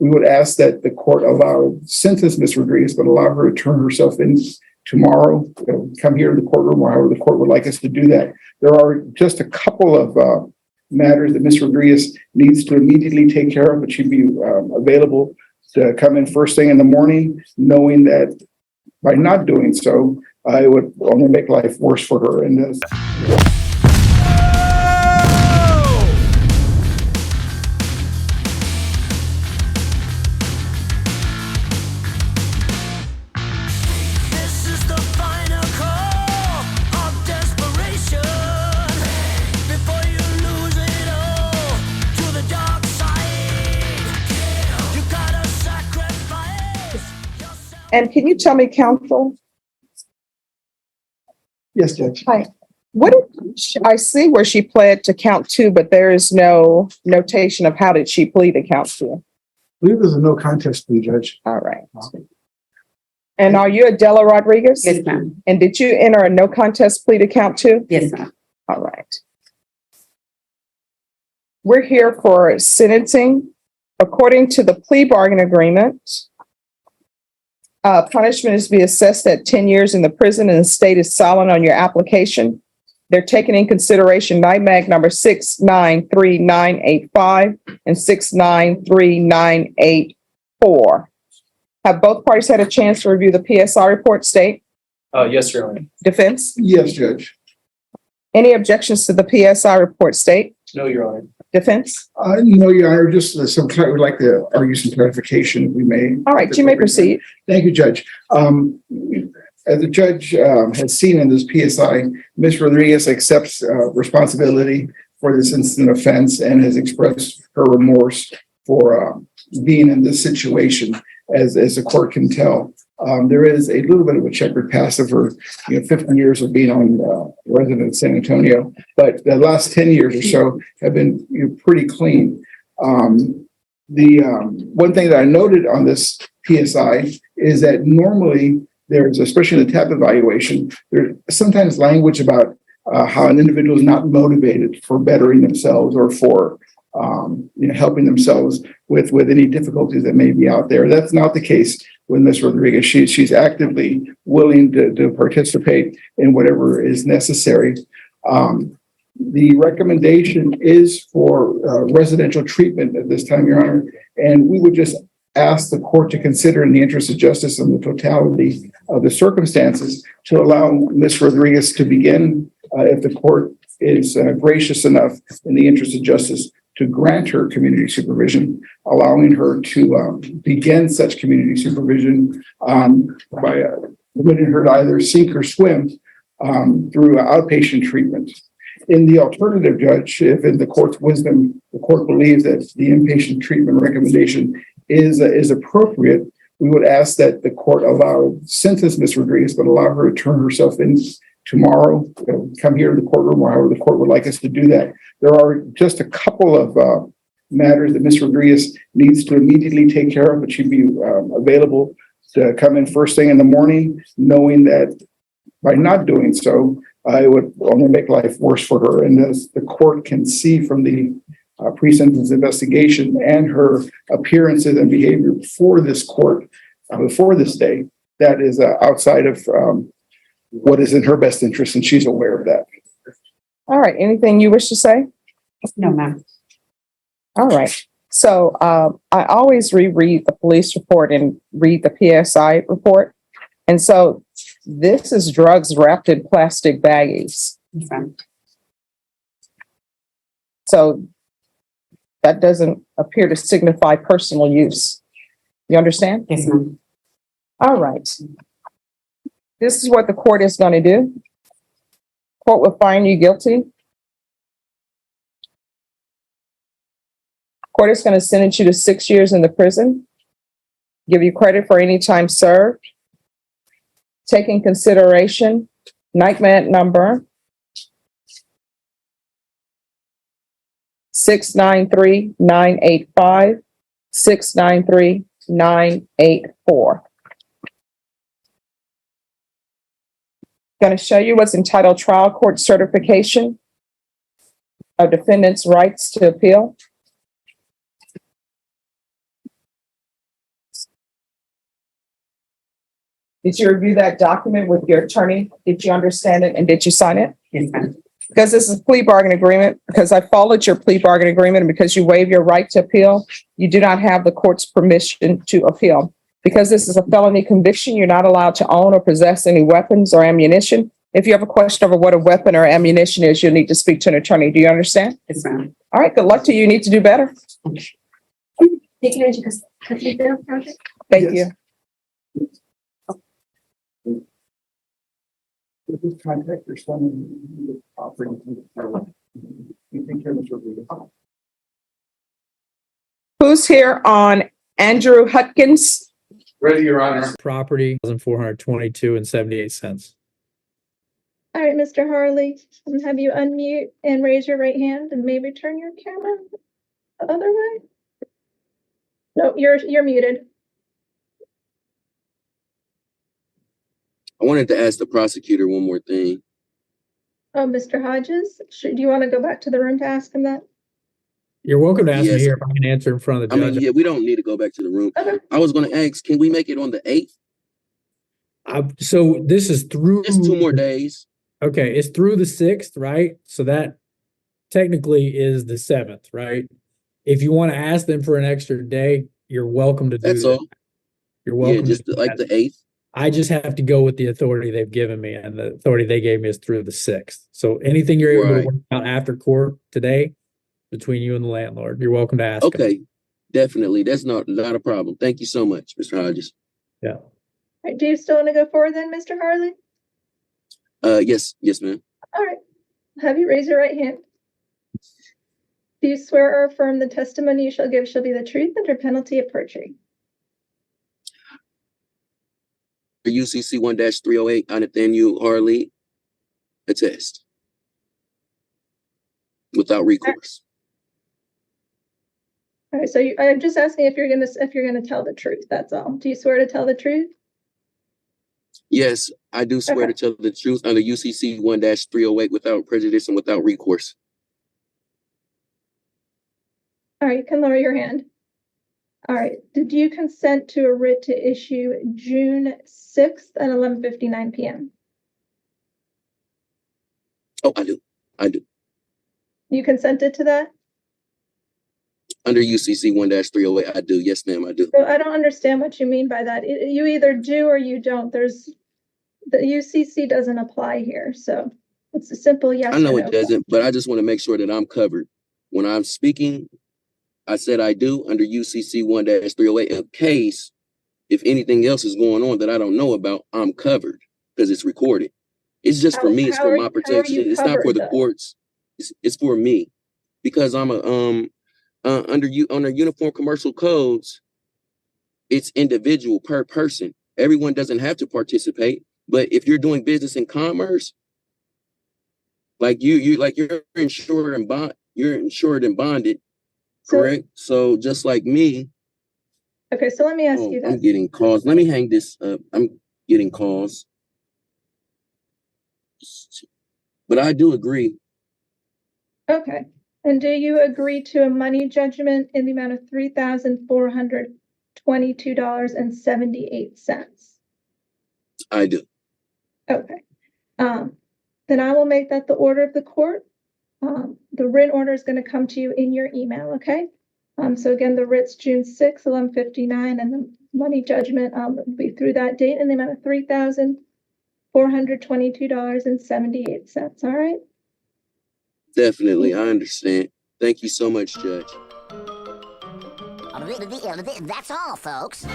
we would ask that the court sentence Ms. Rodriguez, but allow her to turn herself in tomorrow, come here to the courtroom, or however the court would like us to do that. There are just a couple of matters that Ms. Rodriguez needs to immediately take care of, but she'd be available to come in first thing in the morning, knowing that by not doing so, it would only make life worse for her. And And can you tell me, counsel? yes, Judge. Hi. What did I see where she pled to count 2, but there is no notation of how did she plead to count 2? I believe there's a no contest plea, Judge. All right. And are you Adela Rodriguez? Yes, ma'am. And did you enter a no contest plea to count 2? Yes, ma'am. All right. We're here for sentencing. According to the plea bargain agreement, punishment is to be assessed at 10 years in the prison, and the state is silent on your application. They're taking in consideration NIMAG number 693985 and 693984. Have both parties had a chance to review the PSI report, state? Yes, Your Honor. Defense? Yes, Judge. Any objections to the PSI report, state? No, Your Honor. Defense? No, Your Honor, just we'd like to argue some clarification if we may. All right, you may proceed. Thank you, Judge. As the judge has seen in this PSI, Ms. Rodriguez accepts responsibility for this incident offense and has expressed her remorse for being in this situation. As the court can tell, there is a little bit of a checkered past of her, 50 years of being on resident of San Antonio, but the last 10 years or so have been pretty clean. The one thing that I noted on this PSI is that normally there's, especially in the TAP evaluation, there's sometimes language about how an individual is not motivated for bettering themselves or for helping themselves with any difficulties that may be out there. That's not the case with Ms. Rodriguez. She's actively willing to participate in whatever is necessary. The recommendation is for residential treatment at this time, Your Honor, and we would just ask the court to consider, in the interest of justice and the totality of the circumstances, to allow Ms. Rodriguez to begin, if the court is gracious enough in the interest of justice, to grant her community supervision, allowing her to begin such community supervision by permitting her to either sink or swim through outpatient treatment. In the alternative, Judge, if in the court's wisdom, the court believes that the inpatient treatment recommendation is appropriate, we would ask that the court sentence Ms. Rodriguez, but allow her to turn herself in tomorrow, come here to the courtroom, or however the court would like us to do that. There are just a couple of matters that Ms. Rodriguez needs to immediately take care of, but she'd be available to come in first thing in the morning, knowing that by not doing so, it would only make life worse for her. And as the court can see from the pre-sentence investigation and her appearances and behavior before this court, before this day, that is outside of what is in her best interest, and she's aware of that. All right, anything you wish to say? No, ma'am. All right. So I always reread the police report and read the PSI report. And so this is drugs wrapped in plastic baggies. Yes, ma'am. So that doesn't appear to signify personal use. You understand? Yes, ma'am. All right. This is what the court is going to do. Court will find you guilty. Court is going to sentence you to 6 years in the prison, give you credit for any time served, take in consideration NICMAT number 693985, 693984. Going to show you what's entitled Trial Court Certification of Defendant's Rights to Appeal. Did you review that document with your attorney? Did you understand it and did you sign it? Yes, ma'am. Because this is a plea bargain agreement, because I followed your plea bargain agreement, and because you waive your right to appeal, you do not have the court's permission to appeal. Because this is a felony conviction, you're not allowed to own or possess any weapons or ammunition. If you have a question over what a weapon or ammunition is, you'll need to speak to an attorney. Do you understand? Yes, ma'am. All right, good luck to you. You need to do better. Thank you, project. Thank Yes. you. With this contact, there's some offering. You think Mr. Rodriguez? Who's here on Andrew Hutkins? Ready, Your Honor. Property, 1,422 and 78 cents. All right, Mr. Harley, I'll have you unmute and raise your right hand and maybe turn your camera the other way. No, you're muted. I wanted to ask the prosecutor one more thing. Oh, Mr. Hodges, do you want to go back to the room to ask him that? You're welcome to ask me Yes. here if I can answer in front of the I judge. mean, yeah, we don't need to go back to the room. Okay. I was going to ask, can we make it on the 8th? So this is through. Just 2 more days. Okay, it's through the 6th, right? So that technically is the 7th, right? If you want to ask them for an extra day, you're welcome to do That's that. all. You're welcome. Yeah, just to do like that. the 8th. I just have to go with the authority they've given me, and the authority they gave me is through the 6th. So anything you're able Right. to work out after court today, between you and the landlord, you're welcome to ask. them. Okay, definitely. That's not a problem. Thank you so much, Mr. Hodges. Yeah. All right, do you still want to go forward then, Mr. Harley? Yes, ma'am. All right, have you raise your right hand. Do you swear or affirm the testimony you shall give shall be the truth under penalty of perjury? UCC 1-308, I, Nathaniel Harley, attest. Without recourse. All right, so I'm just asking if you're gonna tell the truth, that's all. Do you swear to tell the truth? Yes, I do swear Okay. to tell the truth under UCC 1-308 without prejudice and without recourse. All right, you can lower your hand. All right, did you consent to a writ to issue June 6th at 11:59 p.m.? Oh, I do. You consented to that? Under UCC 1-308, I do. Yes, ma'am, I do. So I don't understand what you mean by that. You either do or you don't. The UCC doesn't apply here, so it's a simple yes I know or it no. doesn't, but I just want to make sure that I'm covered. When I'm speaking, I said I do under UCC 1-308 in case if anything else is going on that I don't know about, I'm covered because it's recorded. It's just for me. It's for my protection. It's not for the courts. It's for me because I'm under uniform commercial codes. It's individual per person. Everyone doesn't have to participate, but if you're doing business in commerce, like you're insured and bonded, correct? So just like me. Okay, so let me ask you this. I'm getting calls. Let me hang this up. I'm getting calls. But I do agree. Okay, and do you agree to a money judgment in the amount of $3,422.78? I do. Okay, then I will make that the order of the court. The written order is going to come to you in your email, okay? So again, the writ's June 6th, 11:59, and the money judgment will be through that date in the amount of $3,422.78, all right? Definitely. I understand. Thank you so much, Judge. That's all, folks.